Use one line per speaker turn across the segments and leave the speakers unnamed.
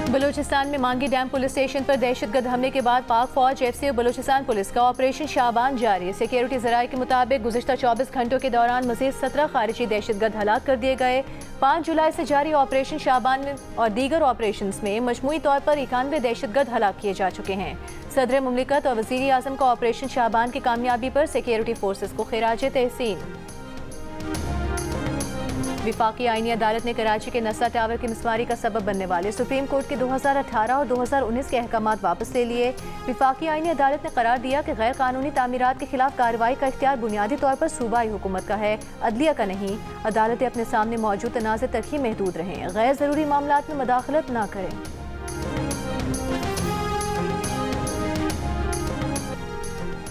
बलूचिस्तान में मांगी dam police station पर दहशतगर्द हमले के बाद पाक फौज, एफसी और बलूचिस्तान पुलिस का ऑपरेशन शाबान जारी। सिक्योरिटी जराये के मुताबिक गुज़िश्ता 24 घंटों के दौरान मज़ीद 17 खारिजी दहशतगर्द हलाक कर दिए गए। 5 जुलाई से जारी ऑपरेशन शाबान और दीगर ऑपरेशन में मजमूई तौर पर 91 दहशतगर्द हलाक किए जा चुके हैं। सदर मुमलिकत और वज़ीर आज़म का ऑपरेशन शाबान की कामयाबी पर सिक्योरिटी फोर्सेस को खिराज तहसीन। विफाकी आईनी अदालत ने कराची के नस्ला टावर की मिसमारी का सबब बनने वाले सुप्रीम कोर्ट के 2018 और 2019 के अहकामात वापस ले लिए। विफाकी आईनी अदालत ने करार दिया कि गैर कानूनी तामीरात के खिलाफ कार्रवाई का इख्तियार बुनियादी तौर पर सूबाई हुकूमत का है, अदलिया का नहीं। अदालतें अपने सामने मौजूद तनाज़े तक ही महदूद रहें, गैर ज़रूरी मामलात में मुदाखलत न करें।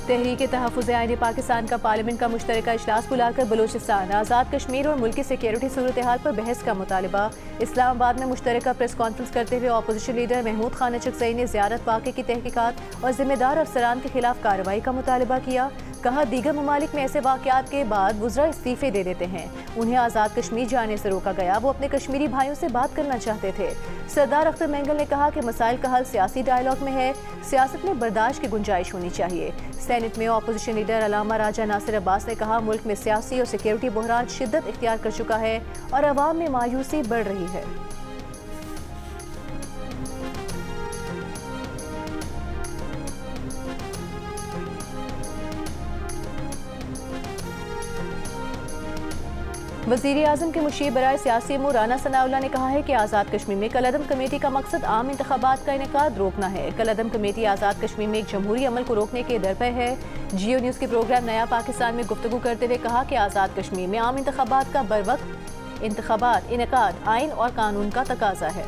तहरीक तहफ़्फ़ुज़ आईन पाकिस्तान का पार्लियामेंट का मुश्तरका इजलास बुलाकर बलूचिस्तान, आज़ाद कश्मीर और मुल्की सिक्योरिटी सूरत हाल पर बहस का मुतालबा। इस्लामाबाद में मुश्तरका प्रेस कॉन्फ्रेंस करते हुए अपोजिशन लीडर महमूद खान अचकज़ई ने ज़ियारत वाक़े की तहकीकात और जिम्मेदार अफसरान के खिलाफ कार्रवाई का मुतालबा किया। कहा, दीगर ममालिक में ऐसे वाक़यात के बाद वुज़रा इस्तीफ़े दे देते हैं, उन्हें आज़ाद कश्मीर जाने से रोका गया, वो अपने कश्मीरी भाइयों से बात करना चाहते थे। सरदार अख्तर मेंगल ने कहा कि मसाइल का हल सियासी डायलॉग में है, सियासत में बर्दाश्त की गुंजाइश होनी चाहिए। सेनेट में अपोजिशन लीडर अलामा राजा नासिर अब्बास ने कहा, मुल्क में सियासी और सिक्योरिटी बहरान शिद्दत इख्तियार कर चुका है और अवाम में मायूसी बढ़ रही है। वज़ीर आज़म के मुशीर बराए सियासी अमूर राना सनाउल्लाह ने कहा है कि आज़ाद कश्मीर में कलअदम कमेटी का मकसद आम इंतखाबात का इनेकाद रोकना है। कलअदम कमेटी आज़ाद कश्मीर में एक जमहूरी अमल को रोकने के दर पर है। जियो न्यूज़ के प्रोग्राम नया पाकिस्तान में गुफ्तगू करते हुए कहा कि आज़ाद कश्मीर में आम इंतखाबात का बरवक्त इंतखाबात इनेकाद आइन और कानून का तकाजा है।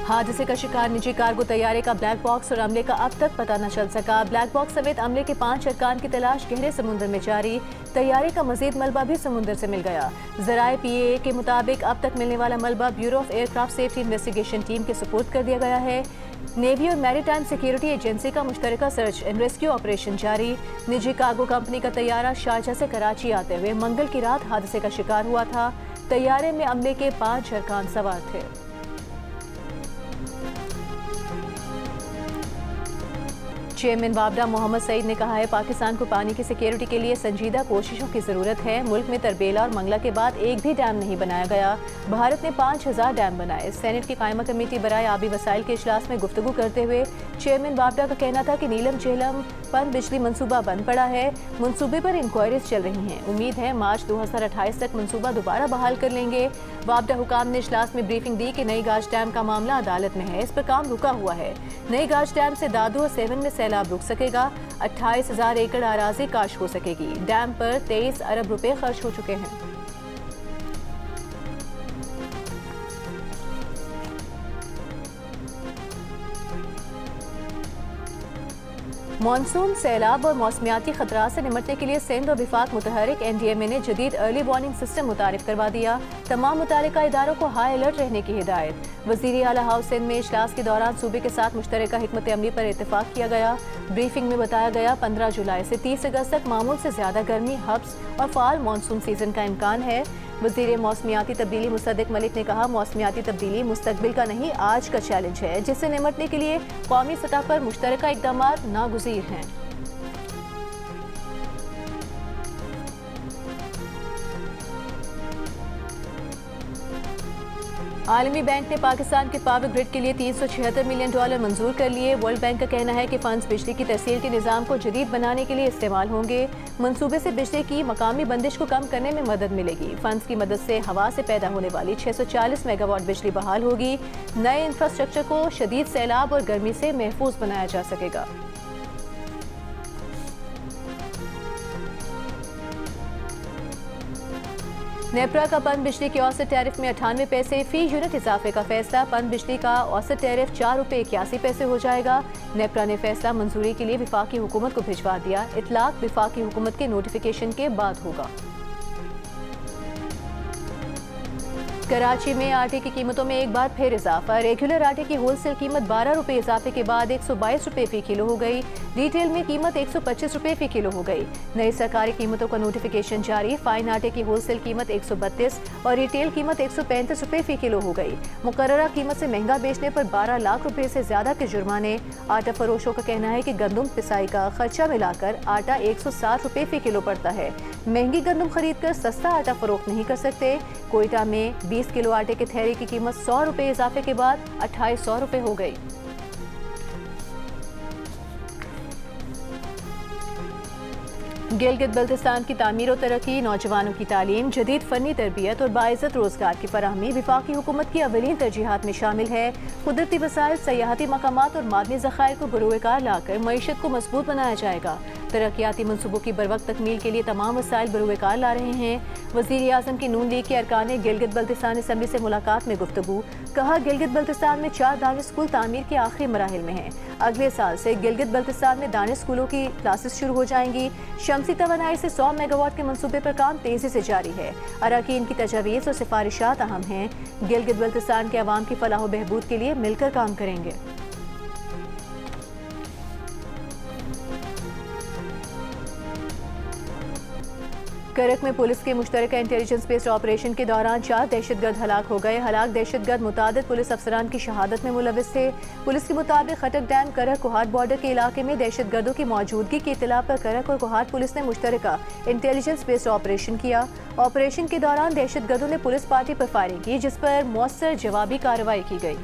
हादसे का शिकार निजी कार्गो तैयारे का ब्लैक बॉक्स और अमले का अब तक पता न चल सका। ब्लैक बॉक्स समेत अमले के 5 अरकान की तलाश गहरे समुद्र में जारी। तैयारे का मजीद मलबा भी समुद्र से मिल गया। ज़राए PAA के मुताबिक अब तक मिलने वाला मलबा bureau of aircraft safety investigation team के सुपुर्द कर दिया गया है। नेवी और मैरीटाइम सिक्योरिटी एजेंसी का मुश्तरका सर्च एंड रेस्क्यू ऑपरेशन जारी। निजी कार्गो कंपनी का तैयारा शारजा से कराची आते हुए मंगल की रात हादसे का शिकार हुआ था। तैयारे में अमले के 5 अरकान सवार थे। चेयरमैन वाबडा मोहम्मद सईद ने कहा है, पाकिस्तान को पानी की सिक्योरिटी के लिए संजीदा कोशिशों की ज़रूरत है। मुल्क में तरबेला और मंगला के बाद एक भी डैम नहीं बनाया गया। भारत ने 5000 डैम बनाए। सेनेट की कायमा कमेटी बराए आबी वसाइल के इजलास में गुफ्तगू करते हुए चेयरमैन वाबडा का कहना था कि नीलम झेलम पन बिजली मनसूबा बंद पड़ा है। मनसूबे पर इंक्वायरीज चल रही हैं। उम्मीद है मार्च 2028 तक मनसूबा दोबारा बहाल कर लेंगे। वाबडा हुकाम ने इजलास में ब्रीफिंग दी कि नई गाज डैम का मामला अदालत में है, इस पर काम रुका हुआ है। नई गाज डैम से दादू और 7 में सैलाब रुक सकेगा। 28,000 एकड़ आराजी काश हो सकेगी। डैम पर 23 अरब रुपए खर्च हो चुके हैं। मानसून, सैलाब और मौसमियाती खतरात से निपटने के लिए सिंध और विफाक मुतहरिक NDMA ने जदीद अर्ली वार्निंग सिस्टम मुतारिफ करवा दिया। तमाम मुतालिका इदारों को हाई अलर्ट रहने की हिदायत। वज़ीर आला हाउस सिंध में इजलास के दौरान सूबे के साथ मुश्तरका हिकमत अमली पर इत्तेफाक किया गया। ब्रीफिंग में बताया गया 15 जुलाई से 30 अगस्त तक मामूल से ज़्यादा गर्मी, हब्स और फाल मानसून सीजन का इम्कान है। वज़ीर मौसमियाती तब्दीली मुसद्दिक मलिक ने कहा, मौसमियाती तब्दीली मुस्तकबिल का नहीं आज का चैलेंज है, जिससे निपटने के लिए कौमी सतह पर मुश्तरका इक़दामात नागुज़ीर हैं। आलमी बैंक ने पाकिस्तान के पावर ग्रिड के लिए $376 मिलियन मंजूर कर लिए। वर्ल्ड बैंक का कहना है कि फंड्स बिजली की तहसील के निज़ाम को जदीद बनाने के लिए इस्तेमाल होंगे। मंसूबे से बिजली की मकामी बंदिश को कम करने में मदद मिलेगी। फंड्स की मदद से हवा से पैदा होने वाली 640 मेगावाट बिजली बहाल होगी। नए इंफ्रास्ट्रक्चर को शदीद सैलाब और गर्मी से महफूज बनाया जा सकेगा। नेपरा का पन बिजली के औसत टैरिफ में 98 पैसे फी यूनिट इजाफे का फैसला। पन बिजली का औसत टैरिफ ₹4.81 हो जाएगा। नेपरा ने फैसला मंजूरी के लिए विफाकी हुकूमत को भिजवा दिया। इतलाक विफाकी हुकूमत के नोटिफिकेशन के बाद होगा। कराची में आटे की कीमतों में एक बार फिर इजाफा। रेगुलर आटे की होलसेल कीमत 12 रुपये इजाफे के बाद 122 रुपये फी किलो हो गई। रिटेल में कीमत 125 रुपये फी किलो हो गई। नई सरकारी कीमतों का नोटिफिकेशन जारी। फाइन आटे की होलसेल कीमत 132 और रिटेल कीमत 135 रुपये फी किलो हो गई। मुकर्ररा कीमत से महंगा बेचने पर 12 लाख रुपए से ज्यादा के जुर्माने। आटा फरोशों का कहना है कि गंदम पिसाई का खर्चा मिलाकर आटा 160 रुपये फी किलो पड़ता है। महंगी गंदम खरीद कर सस्ता आटा फरोख्त नहीं कर सकते। कोयटा में 20 किलो आटे के थैले की कीमत 100 रुपये इजाफे के बाद 2800 रुपये हो गई। गिलगित बल्तिस्तान की तामीर और तरक्की, नौजवानों की तालीम, जदीद फनी तरबियत और बाइज़्ज़त रोजगार की फराहमी विफाकी हुकूमत की अवलीन तरजीहात में शामिल है। कुदरती वसाइल, सयाहती मकामात और मादनी ज़खायर को बरूएकार लाकर मईशत को मजबूत बनाया जाएगा। तरक्याती मनसूबों की बरवक्त तकमील के लिए तमाम वसाइल बरूएकार ला रहे हैं। वज़ीर आज़म की नून लीग के अरकान ने गिलगित बल्तिस्तान असम्बली से मुलाकात में गुफ्तगू। कहा, गिलगित बल्तिस्तान में 4 दानिश स्कूल तामीर के आखिरी मराहिल में हैं। अगले साल से गिलगित बल्तिस्तान में दानिश स्कूलों की क्लासेस शुरू हो जाएंगी। शमसी तवानाई से 100 मेगावाट के मंसूबे पर काम तेजी से जारी है। अरकान की तजावीज़ और सिफारिशात अहम हैं। गिलगित बल्तिस्तान के अवाम की फलाह व बहबूद के लिए मिलकर काम करेंगे। करक में पुलिस के मुश्तरका इंटेलिजेंस बेस्ड ऑपरेशन के दौरान 4 दहशतगर्द हलाक हो गए। हलाक दहशतगर्द मुतादिद पुलिस अफसरान की शहादत में मुलविस थे। पुलिस के मुताबिक खटक डैम करक कोहाट बॉर्डर के इलाके में दहशतगर्दों की मौजूदगी की इत्तला पर करक और कोहाट पुलिस ने मुश्तरका इंटेलिजेंस बेस्ड ऑपरेशन किया। ऑपरेशन के दौरान दहशतगर्दों ने पुलिस पार्टी पर फायरिंग की, जिस पर मौसर जवाबी कार्रवाई की गई।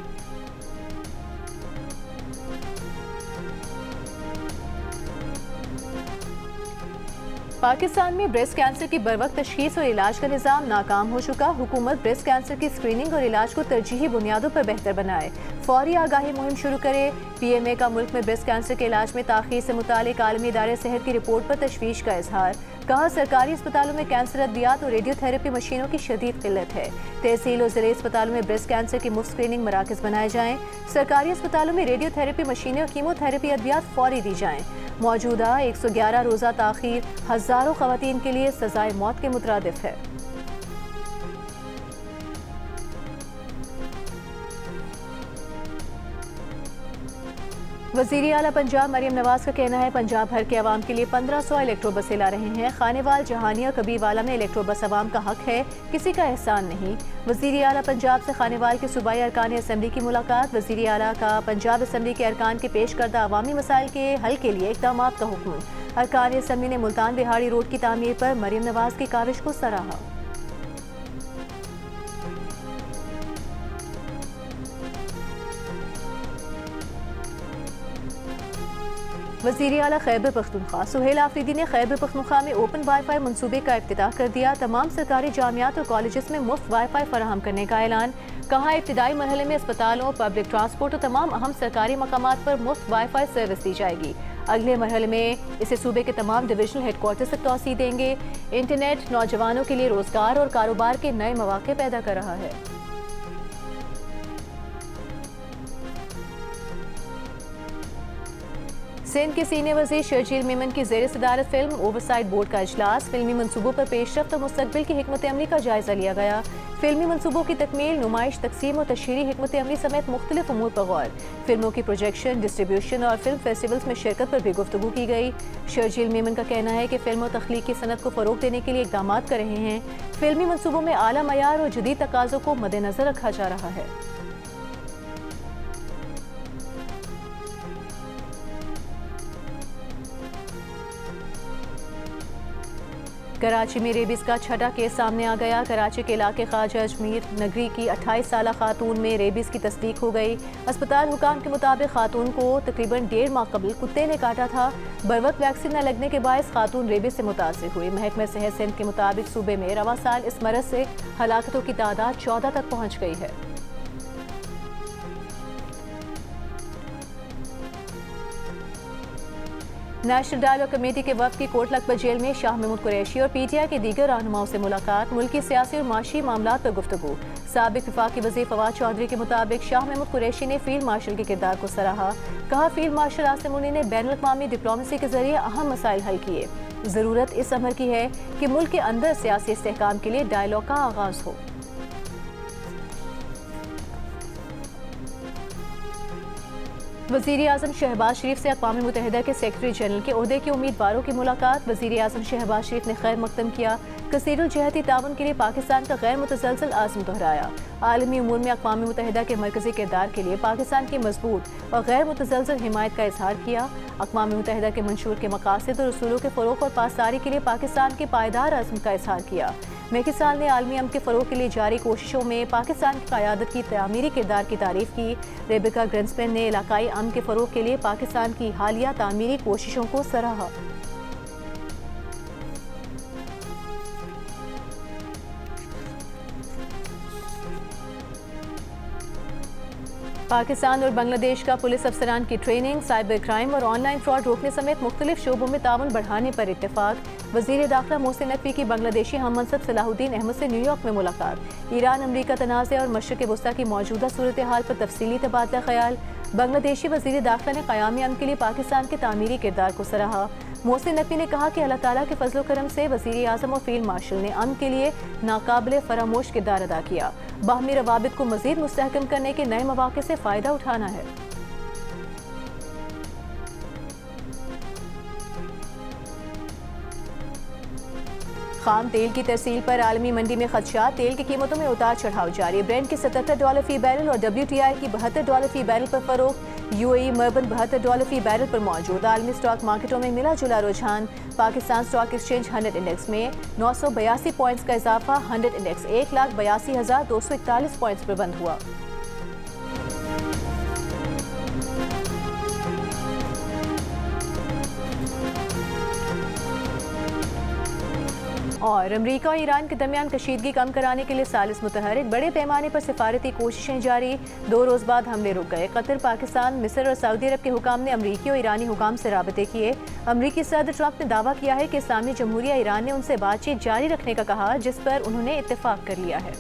पाकिस्तान में ब्रेस्ट कैंसर की बरवक्त तशखीस और इलाज का निज़ाम नाकाम हो चुका। हुकूमत ब्रेस्ट कैंसर की स्क्रीनिंग और इलाज को तरजीही बुनियादों पर बेहतर बनाए, फौरी आगाही मुहिम शुरू करे। PMA का मुल्क में ब्रेस्ट कैंसर के इलाज में ताख़ीर से मुतालिक आलमी इदारे सेहत की रिपोर्ट पर तशवीश का इजहार। कहा, सरकारी अस्पतालों में कैंसर अद्वियात और रेडियोथेरेपी मशीनों की शदीद किल्लत है। तहसील और ज़िले अस्पतालों में ब्रेस्ट कैंसर की मुफ्त स्क्रीनिंग मराकज़ बनाए जाएँ। सरकारी अस्पतालों में रेडियोथेरेपी मशीनें और कीमोथेरेपी अद्वियात फौरी दी जाएँ। मौजूदा 111 रोज़ा ताख़ीर हज़ारों ख़वातीन के लिए सज़ाए मौत के मुतरादिफ है। वज़ीर आला पंजाब मरियम नवाज का कहना है, पंजाब भर के अवाम के लिए 1500 इलेक्ट्रो बसें ला रहे हैं। खानेवाल, जहानिया, कबीरवाला में इलेक्ट्रो बस अवाम का हक है, किसी का एहसान नहीं। वज़ीर आला पंजाब से खानेवाल के सूबाई अरकान असम्बली की मुलाकात। वज़ीर आला का पंजाब असम्बली के अरकान के पेश करदा अवामी मसाइल के हल के लिए इक़दाम का हुक्म। अरकान असम्बली ने मुल्तान बिहाड़ी रोड की तामीर पर मरियम नवाज की काविश को सराहा। वज़ीर आला खैबर पख्तूनख्वा सुहेल आफरीदी ने खैबर पख्तूनख्वा में ओपन वाईफाई मनसूबे का इफ्तिताह कर दिया। तमाम सरकारी जामियात और कॉलेजेस में मुफ्त वाईफाई फराहम करने का ऐलान। कहा, इब्तिदाई मरहले में अस्पतालों, पब्लिक ट्रांसपोर्ट और तमाम अहम सरकारी मकामात पर मुफ्त वाईफाई सर्विस दी जाएगी। अगले मरहले में इसे सूबे के तमाम डिविजनल हेडक्वार्टर तक तौसीह देंगे। इंटरनेट नौजवानों के लिए रोजगार और कारोबार के नए मौके पैदा कर रहा है। सिंध के सीनियर वज़ीर शर्जील मेमन की ज़ेर सदारत फिल्म ओवरसाइट बोर्ड का इजलास। फिल्मी मनसूबों पर पेशरफ्त और मुस्तकबिल की हिकमत अमली का जायजा लिया गया। फिल्मी मनसूबों की तकमील, नुमाइश, तकसीम और तशहीरी हिकमत अमली समेत मुख्तलिफ उमूर पर गौर। फिल्मों की प्रोजेक्शन, डिस्ट्रीब्यूशन और फिल्म फेस्टिवल्स में शिरकत पर भी गुफ्तगू की गई। शर्जील मेमन का कहना है कि फिल्म और तख्लीक की सनत को फ़रोग देने के लिए इक़दाम कर रहे हैं। फिल्मी मनसूबों में आला मयार और जदीद तकाज़ों को मद्देनज़र रखा जा रहा है। कराची में रेबीज का छठा केस सामने आ गया। कराची के इलाके ख्वाजा अजमीर नगरी की 28 साला खातून में रेबीज की तस्दीक हो गई। अस्पताल हुकाम के मुताबिक खातून को तकरीबन 1.5 माह कबल कुत्ते ने काटा था। बरवक्त वैक्सीन न लगने के बायस खातून रेबीज से मुतासिर हुई। महकमा सेहत सिंध के मुताबिक सूबे में रवा साल इस मरज से हलाकतों की तादाद 14 तक पहुँच गई है। नेशनल डायलॉग कमेटी के वफ्द की कोट लखपत जेल में शाह महमूद कुरैशी और PTI के दीगर रहनुमाओं से मुलाकात। मुल्की सियासी और माशी मामलात पर गुफ्तगू। साबिक वफाकी वज़ीर फवाद चौधरी के मुताबिक शाह महमूद कुरैशी ने फील्ड मार्शल के किरदार को सराहा। कहा, फील्ड मार्शल आसिम मुनी ने बैनुल-अक़वामी डिप्लोमेसी के जरिए अहम मसाइल हल किए। ज़रूरत इस अमर की है कि मुल्क के अंदर सियासी इस्तेहकाम के लिए डायलॉग का आगाज़ हो। वज़ीर आज़म शहबाज शरीफ से अक़वाम मुत्तहिदा के सेक्रेटरी जनरल के ओहदे के उम्मीदवारों की मुलाकात। वज़ीर आज़म शहबाज शरीफ ने खैर मकदम किया। कसीरुल जहती ताउन के लिए पाकिस्तान का गैर मुतसलसल आज़म दोहराया। आलमी उमूर में अक़वाम मुत्तहिदा के मरकज़ी किरदार के लिए पाकिस्तान की मजबूत और गैर मुतसलसल हिमायत का इजहार किया। अक़वाम मुत्तहिदा के मंशूर के मकासद और उसूलों के फ़रोग़ और पासदारी के लिए पाकिस्तान के पायदार आज़म का इजहार किया। मेकी साल ने आलमी अमन के फ़रोग़ के लिए जारी कोशिशों में पाकिस्तान की क़यादत की तामीरी किरदार की तारीफ़ की। रेबिका ग्रिंसपैन ने इलाकाई अमन के फ़रोग़ के लिए पाकिस्तान की हालिया तामीरी कोशिशों को सराहा। पाकिस्तान और बांग्लादेश का पुलिस अफसरान की ट्रेनिंग, साइबर क्राइम और ऑनलाइन फ्रॉड रोकने समेत मुख्तलिफ शोबों में ताउन बढ़ाने पर इत्तेफाक। वज़ीर दाखिला मोहसिन नकवी की बांग्लादेशी हम मनसब सलाहुद्दीन अहमद से न्यूयॉर्क में मुलाकात। ईरान अमरीका तनाज़े और मशरिक़ वस्ता की मौजूदा सूरत हाल पर तफसीली तबादला ख्याल। बांग्लादेशी वज़ीर दाखिला ने क़यामी अमन के लिए पाकिस्तान के तामीरी किरदार को सराहा। मोहसिन नकवी ने कहा कि अल्लाह ताला के फजल करम से वज़ीर आज़म और फील्ड मार्शल ने अमन के लिए नाकाबिले फरामोश किरदार अदा किया। बाहमी रवाबित को मज़ीद मुस्तहकम करने के नए मौक़े से फ़ायदा उठाना है। खाम तेल की तरसील पर आलमी मंडी में खदशात। तेल की कीमतों में उतार चढ़ाव जारी। ब्रेंट की $77 फी बैरल और WTI की $72 फी बैरल पर फरोख्त। UAE मर्बन $72 फी बैरल पर मौजूद। आलमी स्टॉक मार्केटों में मिला जुला रुझान। पाकिस्तान स्टॉक एक्सचेंज 100 इंडेक्स में 982 पॉइंट्स का इजाफा। 100 इंडेक्स 1,82,241 पॉइंट्स पर बंद हुआ। और अमरीका और ईरान के दरमियान कशीदगी कम कराने के लिए सालिस मुतहरिक। बड़े पैमाने पर सिफारती कोशिशें जारी। 2 रोज़ बाद हमले रुक गए। कतर, पाकिस्तान, मिस्र और सऊदी अरब के हुकाम ने अमरीकी और ईरानी हुकाम से राबते किए। अमरीकी सदर ट्रंप ने दावा किया है कि इस्लामी जमहूरिया ईरान ने उनसे बातचीत जारी रखने का कहा, जिस पर उन्होंने इत्तेफाक कर लिया है।